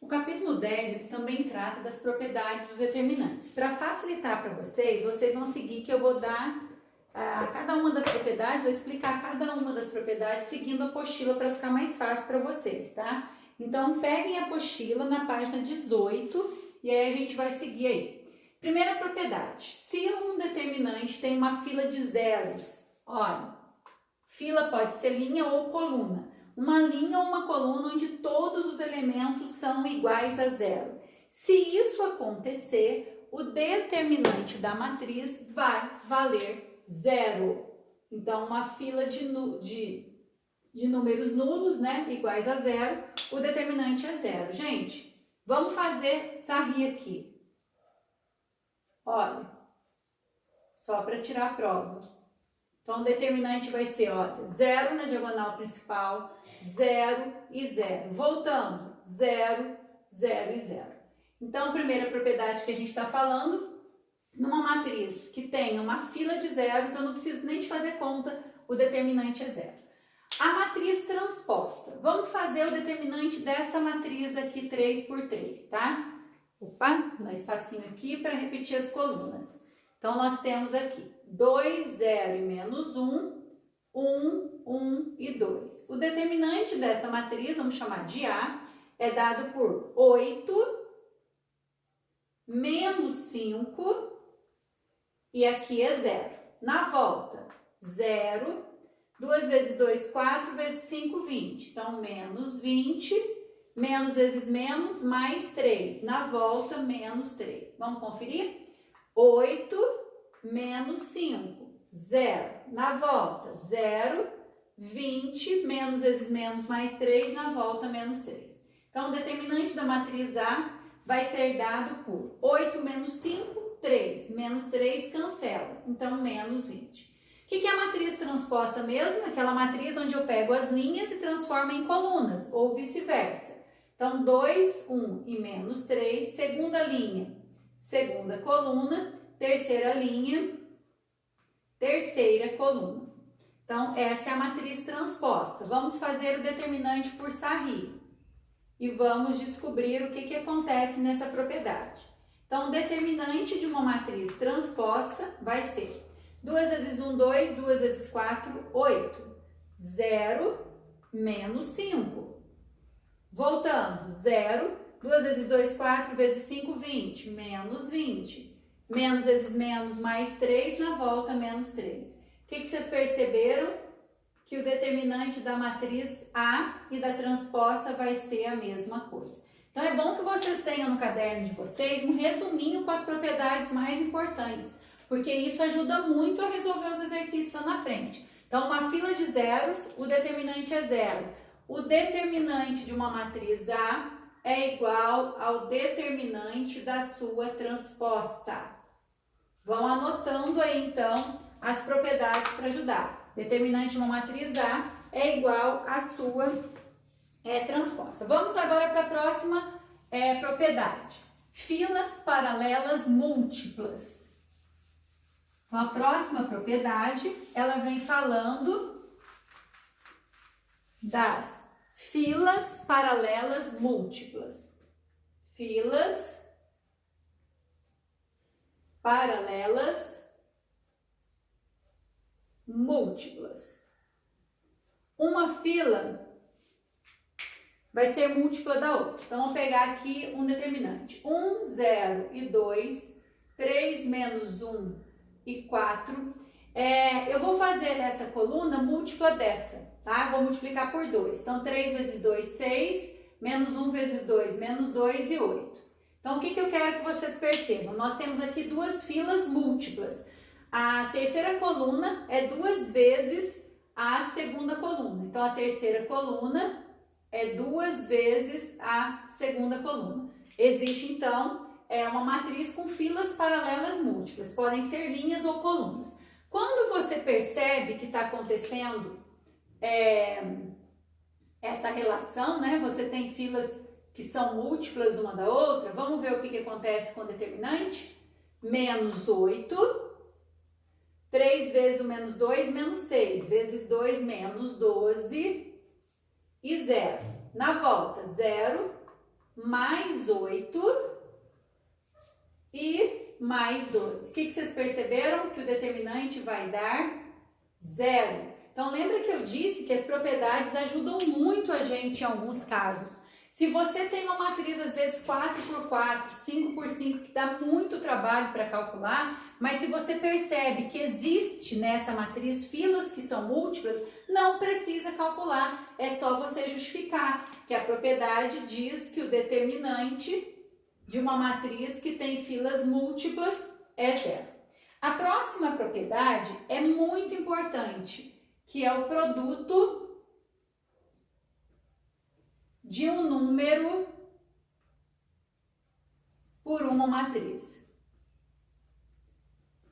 O capítulo 10 ele também trata das propriedades dos determinantes. Para facilitar para vocês, vocês vão seguir que eu vou dar cada uma das propriedades, vou explicar cada uma das propriedades seguindo a apostila para ficar mais fácil para vocês, tá? Então, peguem a apostila na página 18 e aí a gente vai seguir aí. Primeira propriedade, se um determinante tem uma fila de zeros, olha, fila pode ser linha ou coluna. Uma linha ou uma coluna onde todos os elementos são iguais a zero. Se isso acontecer, o determinante da matriz vai valer zero. Então, uma fila de números nulos, né, iguais a zero, o determinante é zero. Gente, vamos fazer essa rir aqui. Olha, só para tirar a prova. Então, o determinante vai ser, olha, 0 na diagonal principal, 0 e 0. Voltando, 0, 0 e 0. Então, a primeira propriedade que a gente está falando, numa matriz que tem uma fila de zeros, eu não preciso nem de fazer conta, o determinante é 0. A matriz transposta. Vamos fazer o determinante dessa matriz aqui, 3 por 3, tá? Opa, dá espacinho aqui para repetir as colunas. Então, nós temos aqui 2, 0 e menos 1, 1, 1 e 2. O determinante dessa matriz, vamos chamar de A, é dado por 8, menos 5 e aqui é 0. Na volta, 0, 2 vezes 2, 4, vezes 5, 20. Então, menos 20, menos vezes menos, mais 3. Na volta, menos 3. Vamos conferir? 8 menos 5, 0. Na volta, 0, 20, menos vezes menos, mais 3. Na volta, menos 3. Então, o determinante da matriz A vai ser dado por 8 menos 5, 3. Menos 3 cancela. Então, menos 20. O que é a matriz transposta mesmo? Aquela matriz onde eu pego as linhas e transformo em colunas, ou vice-versa. Então, 2, 1 e menos 3, segunda linha. Segunda coluna, terceira linha, terceira coluna. Então, essa é a matriz transposta. Vamos fazer o determinante por Sarri e vamos descobrir o que acontece nessa propriedade. Então, o determinante de uma matriz transposta vai ser 2 vezes 1, 2, 2 vezes 4, 8. 0 menos 5. Voltando, 0. 2 vezes 2, 4, vezes 5, 20. Menos 20. Menos vezes menos, mais 3, na volta, menos 3. O que vocês perceberam? Que o determinante da matriz A e da transposta vai ser a mesma coisa. Então, é bom que vocês tenham no caderno de vocês um resuminho com as propriedades mais importantes, porque isso ajuda muito a resolver os exercícios lá na frente. Então, uma fila de zeros, o determinante é 0. O determinante de uma matriz A é igual ao determinante da sua transposta. Vão anotando aí, então, as propriedades para ajudar. Determinante de uma matriz A é igual à sua transposta. Vamos agora para a próxima propriedade. Filas paralelas múltiplas. Então, a próxima propriedade, ela vem falando das filas paralelas múltiplas. Filas paralelas múltiplas. Uma fila vai ser múltipla da outra. Então, vamos pegar aqui um determinante. 1, 0 e 2, 3 menos 1 e 4. Eu vou fazer essa coluna múltipla dessa, tá? Vou multiplicar por 2. Então, 3 vezes 2, 6, menos 1 vezes 2, menos 2 e 8. Então, o que eu quero que vocês percebam? Nós temos aqui duas filas múltiplas. A terceira coluna é 2 vezes a segunda coluna. Então, a terceira coluna é 2 vezes a segunda coluna. Existe, então, uma matriz com filas paralelas múltiplas. Podem ser linhas ou colunas. Quando você percebe que está acontecendo essa relação, né? Você tem filas que são múltiplas uma da outra. Vamos ver o que acontece com o determinante? Menos 8. 3 vezes o menos 2, menos 6. Vezes 2, menos 12. E 0. Na volta, 0, mais 8 e mais 12. O que vocês perceberam? Que o determinante vai dar 0. Então, lembra que eu disse que as propriedades ajudam muito a gente em alguns casos. Se você tem uma matriz, às vezes 4 por 4, 5 por 5, que dá muito trabalho para calcular, mas se você percebe que existe nessa matriz filas que são múltiplas, não precisa calcular, é só você justificar que a propriedade diz que o determinante de uma matriz que tem filas múltiplas é 0. A próxima propriedade é muito importante, que é o produto de um número por uma matriz.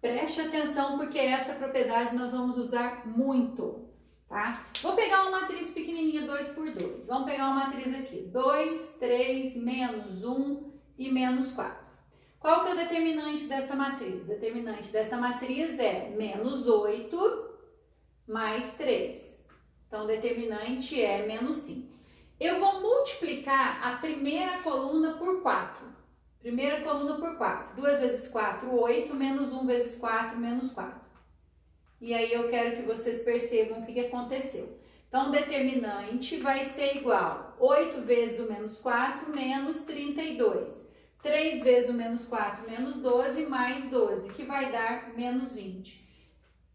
Preste atenção porque essa propriedade nós vamos usar muito, tá? Vou pegar uma matriz pequenininha 2 por 2. Vamos pegar uma matriz aqui, 2, 3, menos 1 e menos 4. Qual que é o determinante dessa matriz? O determinante dessa matriz é menos 8 mais 3. Então, o determinante é menos 5. Eu vou multiplicar a primeira coluna por 4. Primeira coluna por 4. 2 vezes 4, 8, menos 1 vezes 4, menos 4. E aí eu quero que vocês percebam o que aconteceu. Então, o determinante vai ser igual a 8 vezes o menos 4, menos 32. 3 vezes o menos 4, menos 12, mais 12, que vai dar menos 20.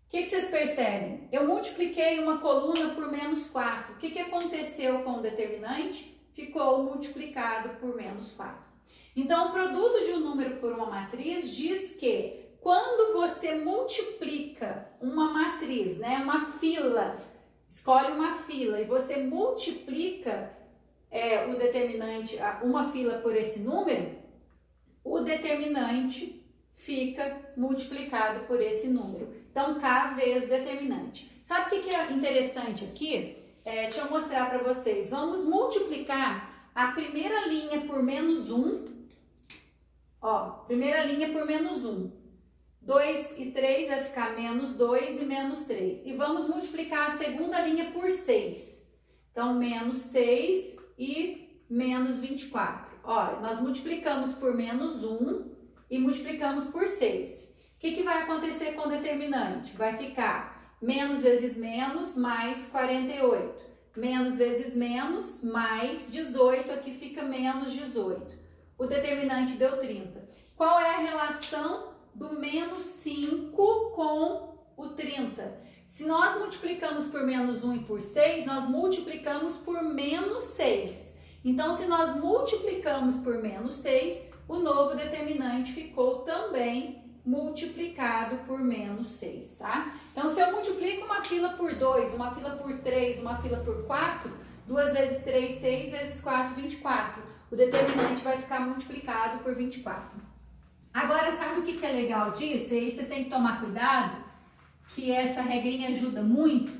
O que vocês percebem? Eu multipliquei uma coluna por menos 4. O que aconteceu com o determinante? Ficou multiplicado por menos 4. Então, o produto de um número por uma matriz diz que quando você multiplica uma matriz, né, uma fila, escolhe uma fila e você multiplica o determinante, uma fila por esse número, o determinante fica multiplicado por esse número. Então, K vezes o determinante. Sabe o que é interessante aqui? Deixa eu mostrar para vocês. Vamos multiplicar a primeira linha por menos 1. Ó, primeira linha por menos 1. 2 e 3 vai ficar menos 2 e menos 3. E vamos multiplicar a segunda linha por 6. Então, menos 6 e menos 24. Olha, nós multiplicamos por menos 1 e multiplicamos por 6. O que vai acontecer com o determinante? Vai ficar menos vezes menos mais 48. Menos vezes menos mais 18, aqui fica menos 18. O determinante deu 30. Qual é a relação do menos 5 com o 30? Se nós multiplicamos por menos 1 e por 6, nós multiplicamos por menos 6. Então, se nós multiplicamos por menos 6, o novo determinante ficou também multiplicado por menos 6, tá? Então, se eu multiplico uma fila por 2, uma fila por 3, uma fila por 4, 2 vezes 3, 6, vezes 4, 24. O determinante vai ficar multiplicado por 24. Agora, sabe o que é legal disso? E aí vocês têm que tomar cuidado, que essa regrinha ajuda muito,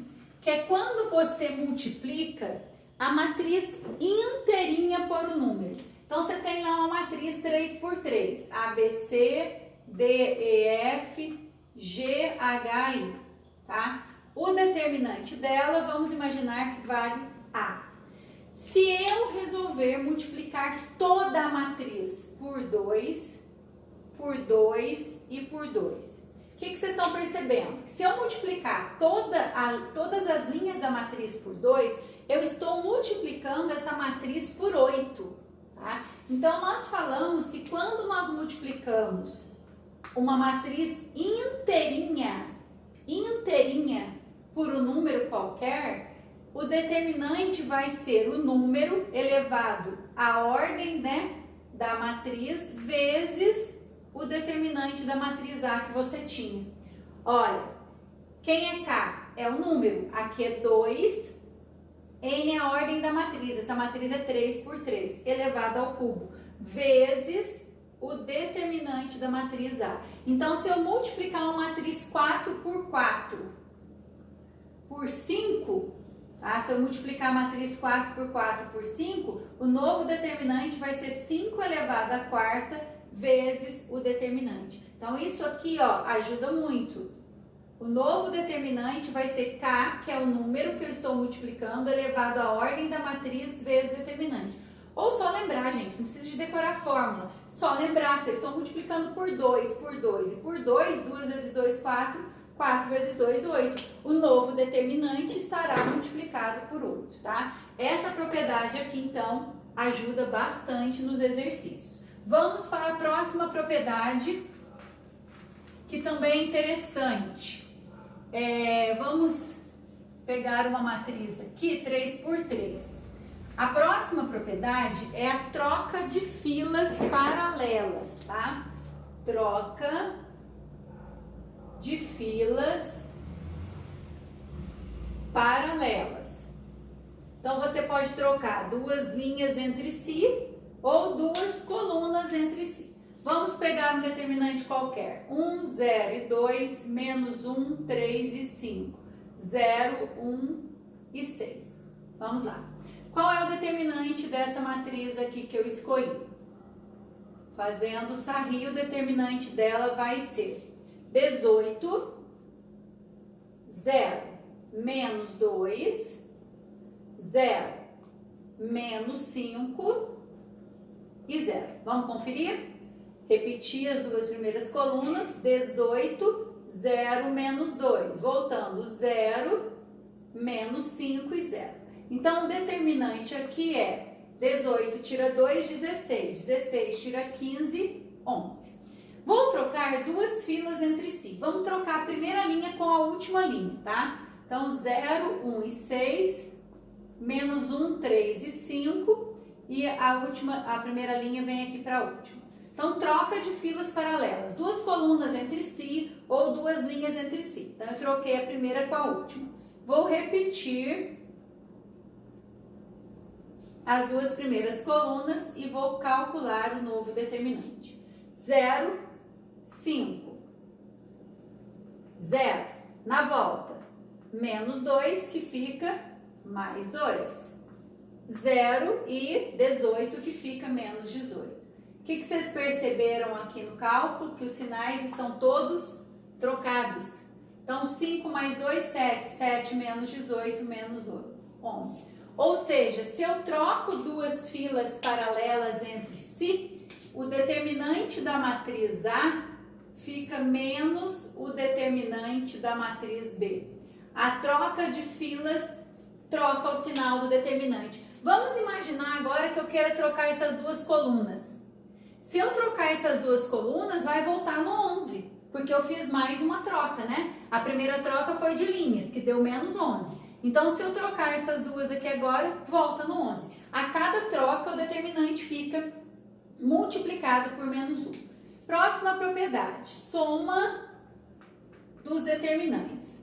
que é quando você multiplica a matriz inteirinha por um número. Então, você tem lá uma matriz 3 por 3, A, B, C, D, E, F, G, H, I, tá? O determinante dela, vamos imaginar que vale A. Se eu resolver multiplicar toda a matriz por 2 e por 2, o que vocês estão percebendo? Se eu multiplicar todas as linhas da matriz por 2, eu estou multiplicando essa matriz por 8, tá? Então, nós falamos que quando nós multiplicamos uma matriz inteirinha por um número qualquer, o determinante vai ser o número elevado à ordem, né, da matriz vezes o determinante da matriz A que você tinha. Olha, quem é K? É o número. Aqui é 2. N é a ordem da matriz. Essa matriz é 3 por 3, elevado ao cubo, vezes o determinante da matriz A. Então, se eu multiplicar uma matriz 4 por 4 por 5, tá? Se eu multiplicar a matriz 4 por 4 por 5, o novo determinante vai ser 5 elevado à quarta vezes o determinante. Então, isso aqui, ó, ajuda muito. O novo determinante vai ser K, que é o número que eu estou multiplicando, elevado à ordem da matriz vezes determinante. Ou só lembrar, gente, não precisa de decorar a fórmula. Só lembrar, vocês estão multiplicando por 2 e por 2. 2 vezes 2, 4. 4 vezes 2, 8. O novo determinante estará multiplicado por 8, tá? Essa propriedade aqui, então, ajuda bastante nos exercícios. Vamos para a próxima propriedade, que também é interessante. Vamos pegar uma matriz aqui, 3 por 3. A próxima propriedade é a troca de filas paralelas, tá? Troca de filas paralelas. Então, você pode trocar duas linhas entre si ou duas colunas entre si. Vamos pegar um determinante qualquer. 1, 0 e 2, menos 1, 3 e 5. 0, 1 e 6. Vamos lá. Qual é o determinante dessa matriz aqui que eu escolhi? Fazendo o sarri, o determinante dela vai ser 18, 0, menos 2, 0, menos 5 e 0. Vamos conferir? Repetir as duas primeiras colunas, 18, 0, menos 2. Voltando, 0, menos 5 e 0. Então, o determinante aqui é 18 tira 2, 16. 16 tira 15, 11. Vou trocar duas filas entre si. Vamos trocar a primeira linha com a última linha, tá? Então, 0, 1 e 6, menos 1, 3 e 5. E a primeira linha vem aqui para a última. Então, troca de filas paralelas. Duas colunas entre si ou duas linhas entre si. Então, eu troquei a primeira com a última. Vou repetir as duas primeiras colunas e vou calcular o novo determinante. 0, 5. 0. Na volta, menos 2, que fica mais 2. 0 e 18, que fica menos 18. O que vocês perceberam aqui no cálculo? Que os sinais estão todos trocados. Então, 5 mais 2, 7. 7 menos 18, menos 11. Ou seja, se eu troco duas filas paralelas entre si, o determinante da matriz A fica menos o determinante da matriz B. A troca de filas troca o sinal do determinante. Vamos imaginar agora que eu quero trocar essas duas colunas. Se eu trocar essas duas colunas, vai voltar no 11, porque eu fiz mais uma troca, né? A primeira troca foi de linhas, que deu menos 11. Então, se eu trocar essas duas aqui agora, volta no 11. A cada troca, o determinante fica multiplicado por menos 1. Próxima propriedade, soma dos determinantes.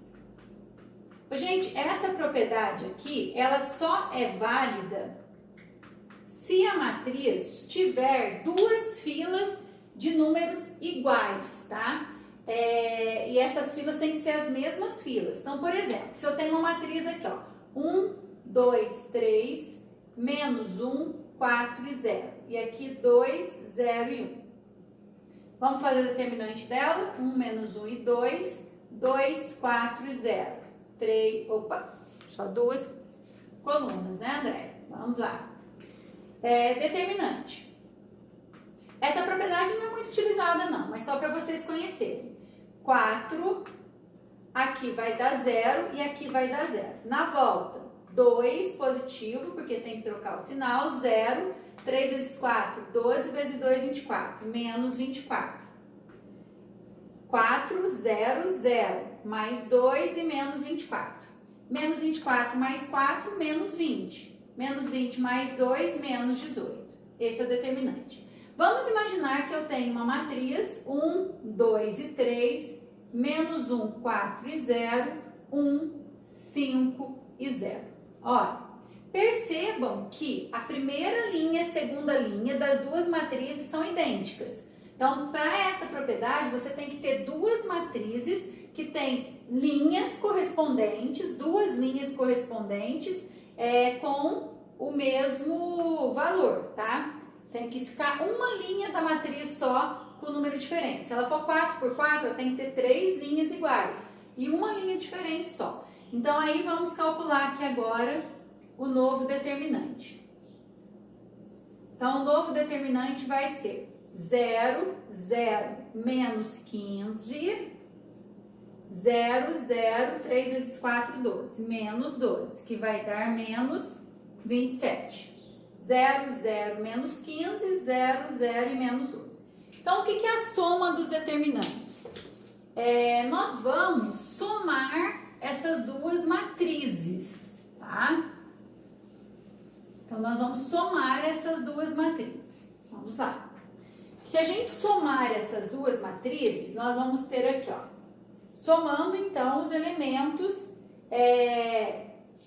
Gente, essa propriedade aqui, ela só é válida se a matriz tiver duas filas de números iguais, tá? E essas filas têm que ser as mesmas filas. Então, por exemplo, se eu tenho uma matriz aqui, ó, 1, 2, 3, menos 1, 4 e 0. E aqui 2, 0 e 1. Vamos fazer o determinante dela. 1 menos 1 e 2, 2, 4 e 0. 3, só duas colunas, né, André? Vamos lá. Determinante. Essa propriedade não é muito utilizada, não, mas só para vocês conhecerem. 4, aqui vai dar 0 e aqui vai dar 0. Na volta, 2 positivo, porque tem que trocar o sinal, 0, 3 vezes 4, 12 vezes 2, 24, menos 24. 4, 0, 0, mais 2 e menos 24. Menos 24 mais 4, menos 20. Menos 20 mais 2, menos 18. Esse é o determinante. Vamos imaginar que eu tenho uma matriz 1, 2 e 3, menos 1, 4 e 0, 1, 5 e 0. Olha, percebam que a primeira linha e a segunda linha das duas matrizes são idênticas. Então, para essa propriedade, você tem que ter duas matrizes que têm linhas correspondentes, duas linhas correspondentes com o mesmo valor, tá? Tem que ficar uma linha da matriz só com número diferente. Se ela for 4 por 4, eu tenho que ter 3 linhas iguais e uma linha diferente só. Então, aí vamos calcular aqui agora o novo determinante. Então, o novo determinante vai ser 0, 0, menos 15, 0, 0, 3 vezes 4, 12, menos 12, que vai dar menos 27. 0, 0, menos 15, 0, 0 e menos 12. Então, o que é a soma dos determinantes? Nós vamos somar essas duas matrizes, tá? Então, nós vamos somar essas duas matrizes. Vamos lá. Se a gente somar essas duas matrizes, nós vamos ter aqui, ó, somando, então, os elementos...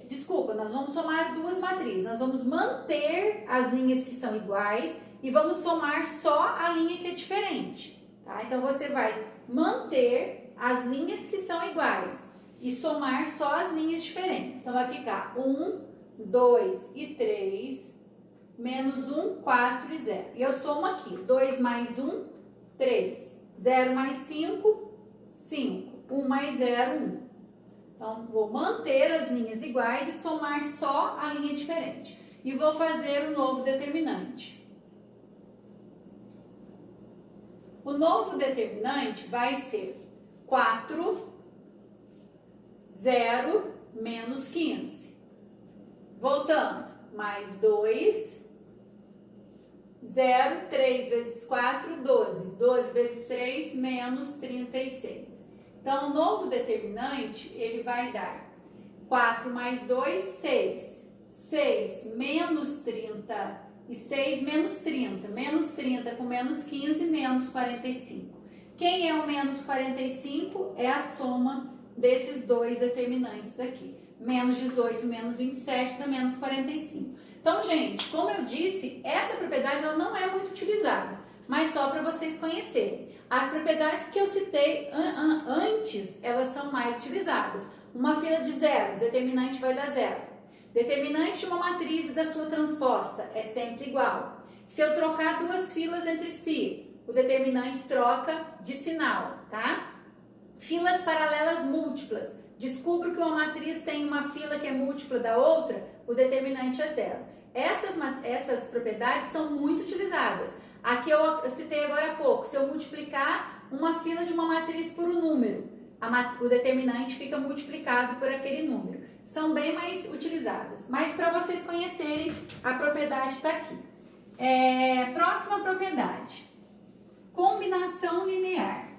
Desculpa, nós vamos somar as duas matrizes. Nós vamos manter as linhas que são iguais e vamos somar só a linha que é diferente, tá? Então, você vai manter as linhas que são iguais e somar só as linhas diferentes. Então, vai ficar 1, 2 e 3, menos 1, 4 e 0. E eu somo aqui, 2 mais 1, 3. 0 mais 5, 5. 1 mais 0, 1. Então, vou manter as linhas iguais e somar só a linha diferente. E vou fazer o novo determinante. O novo determinante vai ser 4, 0, menos 15. Voltando, mais 2, 0, 3 vezes 4, 12. 12 vezes 3, menos 36. Então, o novo determinante, ele vai dar 4 mais 2, 6. 6 menos 36 menos 30. Menos 30 com menos 15, menos 45. Quem é o menos 45? É a soma desses dois determinantes aqui. Menos 18, menos 27 dá menos 45. Então, gente, como eu disse, essa propriedade ela não é muito utilizada, mas só para vocês conhecerem. As propriedades que eu citei antes, elas são mais utilizadas. Uma fila de zeros, determinante vai dar zero. Determinante de uma matriz e da sua transposta é sempre igual. Se eu trocar duas filas entre si, o determinante troca de sinal, tá? Filas paralelas múltiplas. Descubro que uma matriz tem uma fila que é múltipla da outra, o determinante é zero. Essas propriedades são muito utilizadas. Aqui eu citei agora há pouco, se eu multiplicar uma fila de uma matriz por um número, o determinante fica multiplicado por aquele número. São bem mais utilizadas, mas para vocês conhecerem, a propriedade está aqui. Próxima propriedade, combinação linear.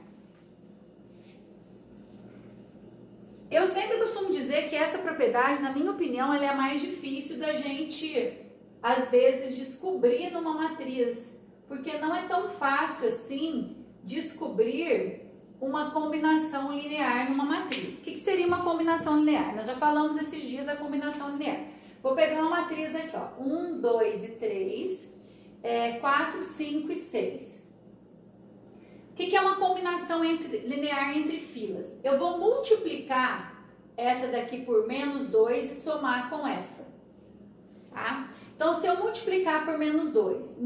Eu sempre costumo dizer que essa propriedade, na minha opinião, ela é a mais difícil da gente, às vezes, descobrir numa matriz. Porque não é tão fácil assim descobrir uma combinação linear numa matriz. O que seria uma combinação linear? Nós já falamos esses dias da combinação linear. Vou pegar uma matriz aqui, ó. 1, 2 e 3, 4, 5 e 6. O que é uma combinação linear entre filas? Eu vou multiplicar essa daqui por menos 2 e somar com essa, tá? Então, se eu multiplicar por menos 2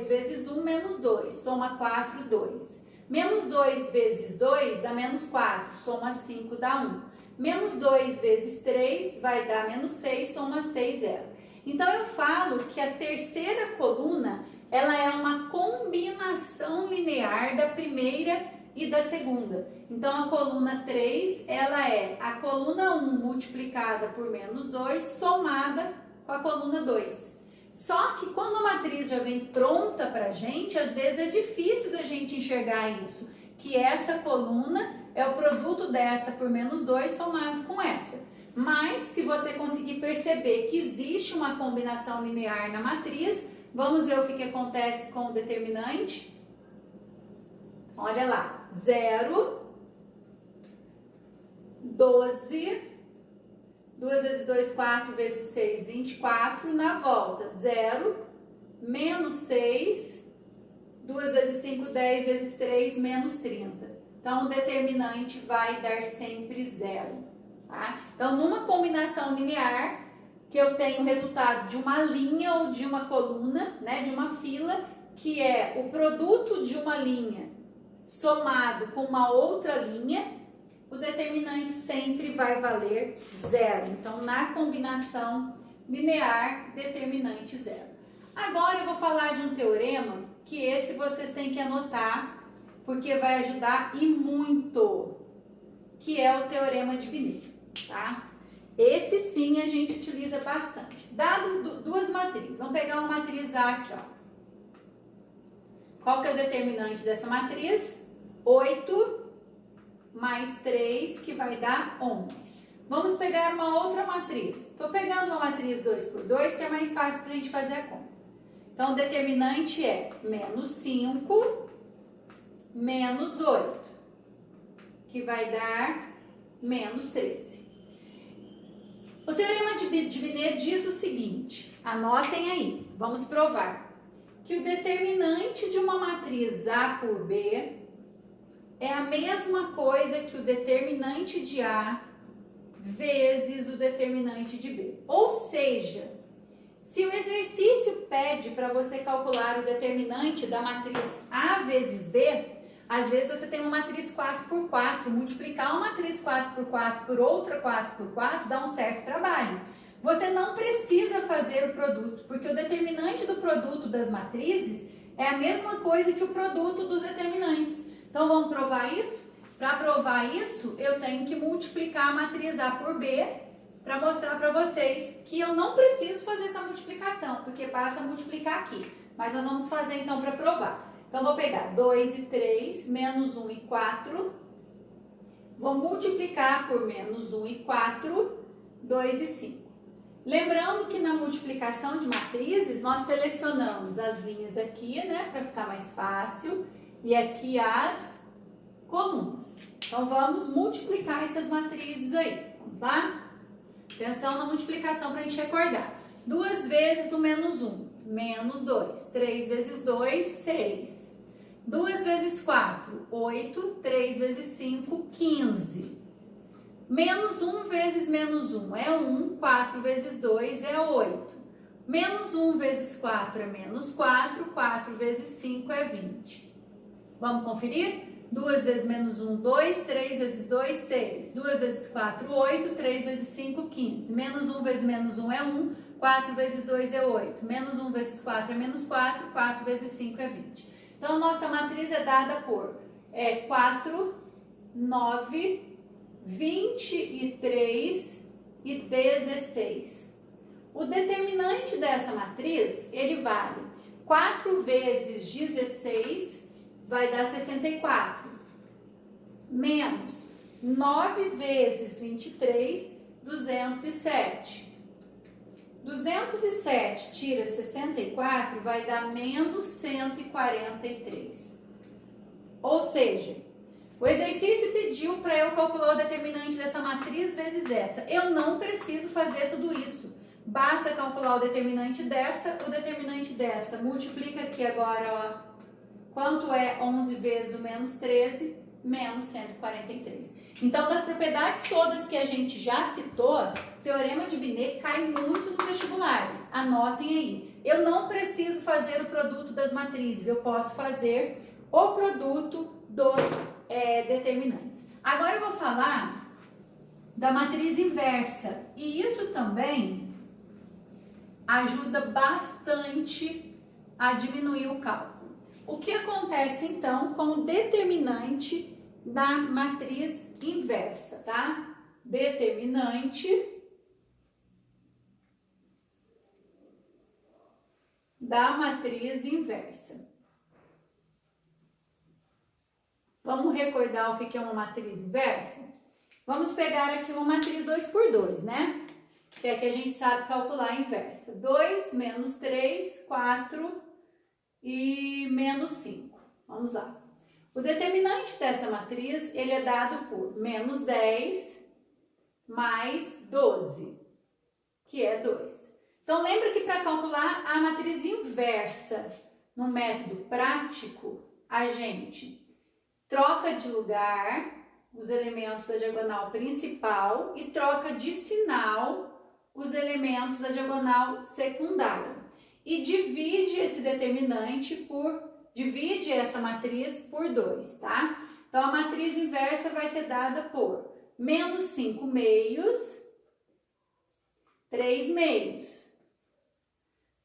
vezes 1, menos 2, soma 4, 2. Menos 2 vezes 2 dá menos 4, soma 5, dá 1. Menos 2 vezes 3 vai dar menos 6, soma 6, 0. Então, eu falo que a terceira coluna, ela é uma combinação linear da primeira e da segunda. Então, a coluna 3, ela é a coluna 1 multiplicada por menos 2, somada com a coluna 2. Só que quando a matriz já vem pronta pra gente, às vezes é difícil da gente enxergar isso, que essa coluna é o produto dessa por menos 2 somado com essa. Mas, se você conseguir perceber que existe uma combinação linear na matriz, vamos ver o que acontece com o determinante. Olha lá, 0, 12... 2 vezes 2, 4 vezes 6, 24. Na volta, 0, menos 6. 2 vezes 5, 10 vezes 3, menos 30. Então, o determinante vai dar sempre 0. Tá? Então, numa combinação linear, que eu tenho o resultado de uma linha ou de uma coluna, né, de uma fila, que é o produto de uma linha somado com uma outra linha, o determinante sempre vai valer 0. Então, na combinação linear, determinante 0. Agora eu vou falar de um teorema que esse vocês têm que anotar, porque vai ajudar e muito, que é o teorema de Binet, tá? Esse sim a gente utiliza bastante. Dadas duas matrizes, vamos pegar uma matriz A aqui, ó. Qual que é o determinante dessa matriz? 8 mais 3, que vai dar 11. Vamos pegar uma outra matriz. Estou pegando uma matriz 2 por 2, que é mais fácil para a gente fazer a conta. Então, o determinante é menos 5 menos 8, que vai dar menos 13. O teorema de Binet diz o seguinte, anotem aí, vamos provar, que o determinante de uma matriz A por B é a mesma coisa que o determinante de A vezes o determinante de B. Ou seja, se o exercício pede para você calcular o determinante da matriz A vezes B, às vezes você tem uma matriz 4 por 4, multiplicar uma matriz 4 por 4 por outra 4 por 4 dá um certo trabalho. Você não precisa fazer o produto, porque o determinante do produto das matrizes é a mesma coisa que o produto dos determinantes. Então, vamos provar isso? Para provar isso, eu tenho que multiplicar a matriz A por B para mostrar para vocês que eu não preciso fazer essa multiplicação, porque basta multiplicar aqui. Mas nós vamos fazer então para provar. Então, vou pegar 2 e 3, menos 1 e 4. Vou multiplicar por menos 1 e 4, 2 e 5. Lembrando que na multiplicação de matrizes, nós selecionamos as linhas aqui, né, para ficar mais fácil, e aqui as colunas. Então, vamos multiplicar essas matrizes aí. Vamos lá? Atenção na multiplicação para a gente recordar. 2 vezes o menos 1, menos 2. 3 vezes 2, 6. 2 vezes 4, 8. 3 vezes 5, 15. Menos 1 vezes menos 1 é 1. 4 vezes 2 é 8. Menos 1 vezes 4 é menos 4. 4 vezes 5 é 20. Vamos conferir? 2 vezes menos 1, 2. 3 vezes 2, 6. 2 vezes 4, 8. 3 vezes 5, 15. Menos 1 vezes menos 1 é 1. 4 vezes 2 é 8. Menos 1 vezes 4 é menos 4. 4 vezes 5 é 20. Então, nossa matriz é dada por 4, 9, 23 e 16. O determinante dessa matriz, ele vale 4 vezes 16, vai dar 64, menos 9 vezes 23, 207. 207 tira 64, vai dar menos 143. Ou seja, o exercício pediu para eu calcular o determinante dessa matriz vezes essa. Eu não preciso fazer tudo isso. Basta calcular o determinante dessa. Multiplica aqui agora, ó. Quanto é 11 vezes o menos 13? Menos 143. Então, das propriedades todas que a gente já citou, o teorema de Binet cai muito nos vestibulares. Anotem aí. Eu não preciso fazer o produto das matrizes, eu posso fazer o produto dos determinantes. Agora eu vou falar da matriz inversa. E isso também ajuda bastante a diminuir o cálculo. O que acontece então com o determinante da matriz inversa, tá? Determinante da matriz inversa. Vamos recordar o que é uma matriz inversa? Vamos pegar aqui uma matriz 2 por 2, né? Que é que a gente sabe calcular a inversa. 2 menos 3, 4 e menos 5. Vamos lá. O determinante dessa matriz, ele é dado por menos 10 mais 12, que é 2. Então, lembra que para calcular a matriz inversa no método prático, a gente troca de lugar os elementos da diagonal principal e troca de sinal os elementos da diagonal secundária. E divide esse determinante divide essa matriz por 2, tá? Então, a matriz inversa vai ser dada por menos 5 meios, 3 meios,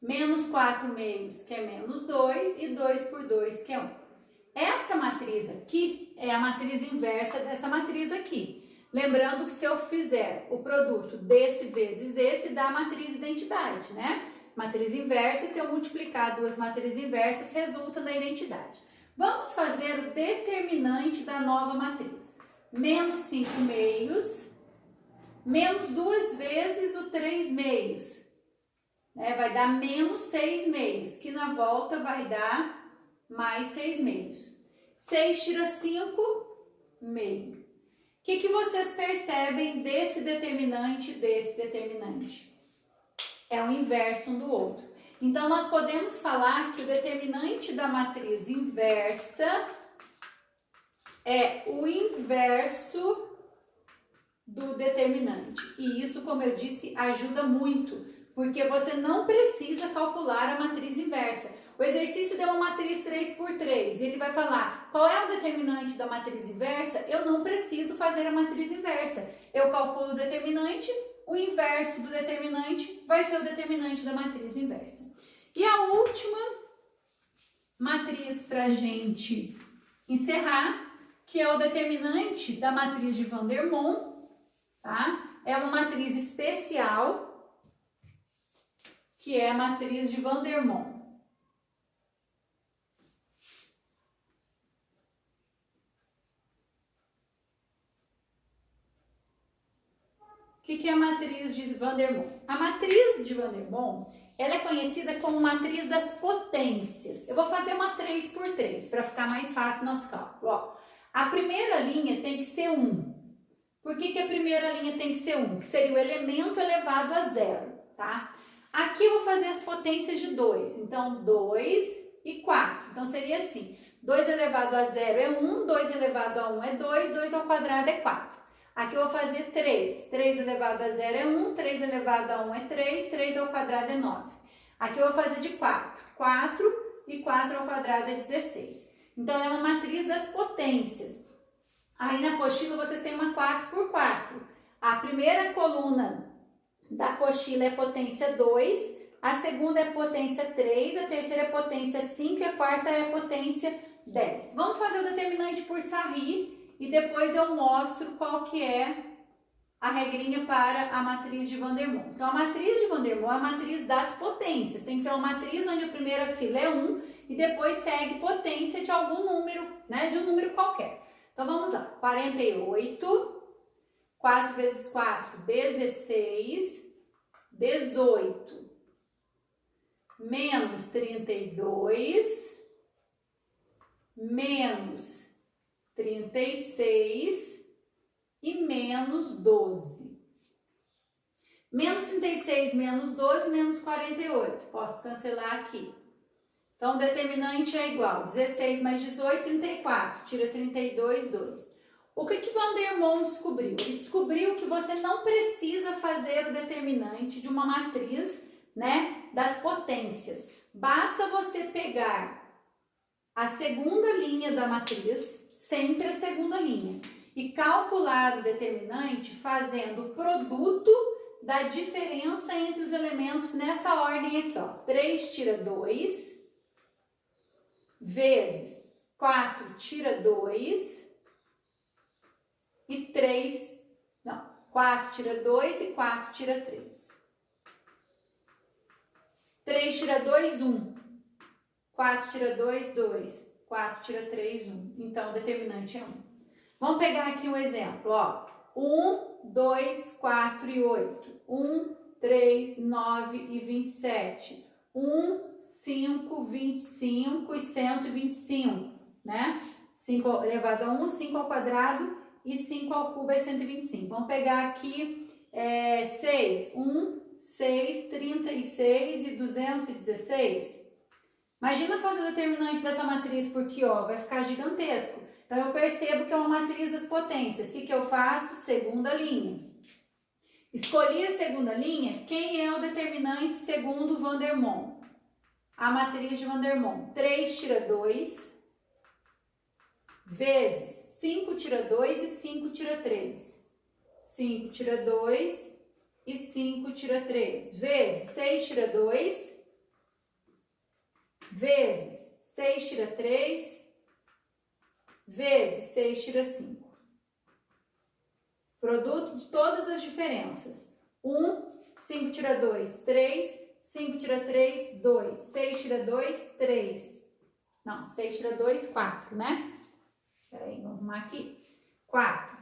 menos 4 meios, que é menos 2, e 2 por 2, que é 1. Essa matriz aqui é a matriz inversa dessa matriz aqui. Lembrando que se eu fizer o produto desse vezes esse, dá a matriz identidade, né? Matriz inversa, se eu multiplicar duas matrizes inversas, resulta na identidade. Vamos fazer o determinante da nova matriz. Menos 5 meios, menos 2 vezes o 3 meios. Vai dar menos 6 meios, que na volta vai dar mais 6 meios. 6 tira 5, meio. O que vocês percebem desse determinante e desse determinante? É o inverso um do outro. Então, nós podemos falar que o determinante da matriz inversa é o inverso do determinante. E isso, como eu disse, ajuda muito, porque você não precisa calcular a matriz inversa. O exercício deu uma matriz 3 por 3 e ele vai falar qual é o determinante da matriz inversa. Eu não preciso fazer a matriz inversa. Eu calculo o determinante, o inverso do determinante vai ser o determinante da matriz inversa. E a última matriz para a gente encerrar, que é o determinante da matriz de Vandermonde, tá? É uma matriz especial, que é a matriz de Vandermonde. O que é a matriz de Vandermonde? A matriz de Vandermonde, ela é conhecida como matriz das potências. Eu vou fazer uma 3 por 3 para ficar mais fácil o nosso cálculo. Ó, a primeira linha tem que ser 1. Por que a primeira linha tem que ser 1? Que seria o elemento elevado a 0, tá? Aqui eu vou fazer as potências de 2. Então, 2 e 4. Então, seria assim. 2 elevado a 0 é 1, 2 elevado a 1 é 2, 2 ao quadrado é 4. Aqui eu vou fazer 3. 3 elevado a 0 é 1, 3 elevado a 1 é 3, 3 ao quadrado é 9. Aqui eu vou fazer de 4. 4 e 4 ao quadrado é 16. Então, é uma matriz das potências. Aí na apostila vocês têm uma 4 por 4. A primeira coluna da apostila é potência 2, a segunda é potência 3, a terceira é potência 5 e a quarta é potência 10. Vamos fazer o determinante por Sarri e depois eu mostro qual que é a regrinha para a matriz de Vandermonde. Então, a matriz de Vandermonde é a matriz das potências. Tem que ser uma matriz onde a primeira fila é 1 e depois segue potência de algum número, né? De um número qualquer. Então, vamos lá. 48, 4 vezes 4, 16, 18, menos 32, menos 36 e menos 12. Menos 36, menos 12, menos 48. Posso cancelar aqui. Então, o determinante é igual. 16 mais 18, 34. Tira 32, 2. O que Vandermonde descobriu? Ele descobriu que você não precisa fazer o determinante de uma matriz, né, das potências. Basta você pegar a segunda linha da matriz, sempre a segunda linha, e calcular o determinante fazendo o produto da diferença entre os elementos nessa ordem aqui, ó. 3 tira 2, vezes 4 tira 2, e 4 tira 2 e 4 tira 3. 3 tira 2, 1. 4 tira 2, 2. 4 tira 3, 1. Então, o determinante é 1. Vamos pegar aqui um exemplo, ó. 1, 2, 4 e 8. 1, 3, 9 e 27. 1, 5, 25 e 125, né? 5 elevado a 1, 5 ao quadrado e 5 ao cubo é 125. Vamos pegar aqui 6. 1, 6, 36 e 216. Imagina fazer o determinante dessa matriz por aqui, ó, vai ficar gigantesco. Então, eu percebo que é uma matriz das potências. O que eu faço? Segunda linha. Escolhi a segunda linha. Quem é o determinante segundo Vandermonde? A matriz de Vandermonde. 3 tira 2, vezes 5 tira 2 e 5 tira 3. 5 tira 2 e 5 tira 3. Vezes 6 tira 2 vezes 6 tira 3, vezes 6 tira 5. Produto de todas as diferenças. 1, 5 tira 2, 3, 5 tira 3, 2, 6 tira 2, 3. Não, 6 tira 2, 4, né? Peraí, vamos arrumar aqui. 4.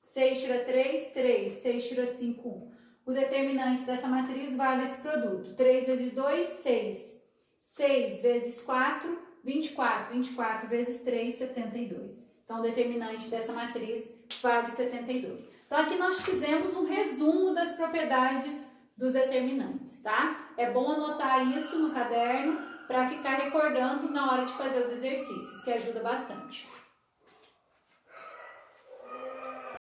6 tira 3, 3. 6 tira 5, 1. O determinante dessa matriz vale esse produto. 3 vezes 2, 6. 6 vezes 4, 24. 24 vezes 3, 72. Então, o determinante dessa matriz vale 72. Então, aqui nós fizemos um resumo das propriedades dos determinantes, tá? É bom anotar isso no caderno para ficar recordando na hora de fazer os exercícios, que ajuda bastante.